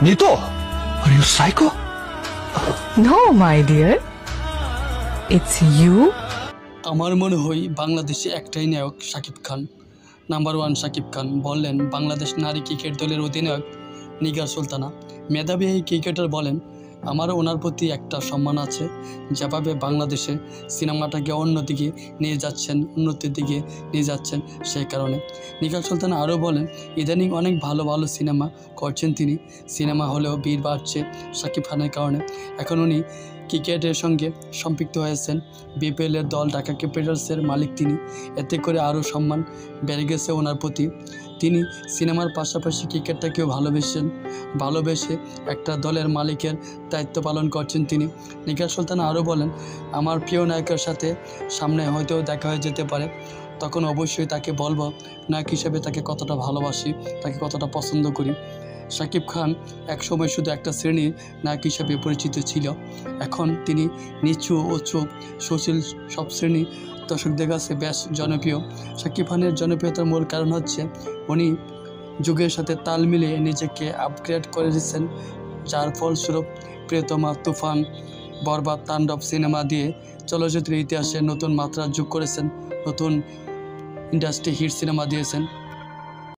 Nito, are you psycho? No, my dear. It's you. আমার মনে হয় বাংলাদেশে একটাই নায়ক, শাকিব খান। নাম্বার 1 শাকিব খান বললেন বাংলাদেশ নারী ক্রিকেট দলের অধিনায়ক নিগার সুলতানা। মেধাবী এই ক্রিকেটার বলেন, আমার ওনার প্রতি একটা সম্মান আছে, যেভাবে বাংলাদেশে সিনেমাটাকে অন্যদিকে নিয়ে যাচ্ছেন, উন্নতির দিকে নিয়ে যাচ্ছেন, সেই কারণে। নিগার সুলতানা আরও বলেন, ইদানিং অনেক ভালো ভালো সিনেমা করছেন তিনি। সিনেমা হলেও ভিড় বাড়ছে শাকিব খানের কারণে। এখন উনি ক্রিকেটের সঙ্গে সম্পৃক্ত হয়েছেন। বিপিএলের দল ঢাকা ক্যাপিটালসের মালিক তিনি। এতে করে আরও সম্মান বেড়ে গেছে ওনার প্রতি। তিনি সিনেমার পাশাপাশি ক্রিকেটটাকেও ভালোবেসে একটা দলের মালিকের দায়িত্ব পালন করছেন তিনি। নিগার সুলতানা আরও বলেন, আমার প্রিয় নায়কের সাথে সামনে হয়তো দেখা হয়ে যেতে পারে, তখন অবশ্যই তাকে বলবো নায়ক হিসেবে তাকে কতটা ভালোবাসি, তাকে কতটা পছন্দ করি। শাকিব খান একসময় শুধু একটা শ্রেণীর নায়ক হিসেবে পরিচিত ছিল। এখন তিনি নিচু উঁচু সুশীল সব শ্রেণীর দর্শকদের কাছে বেশ জনপ্রিয়। শাকিব খানের জনপ্রিয়তার মূল কারণ হচ্ছে উনি যুগের সাথে তাল মিলিয়ে নিজেকে আপগ্রেড করে দিচ্ছেন, যার ফলস্বরূপ প্রিয়তমা, তুফান, বরবাদ, তাণ্ডব সিনেমা দিয়ে চলচ্চিত্রের ইতিহাসে নতুন মাত্রা যোগ করেছেন, নতুন ইন্ডাস্ট্রি হিট সিনেমা দিয়েছেন।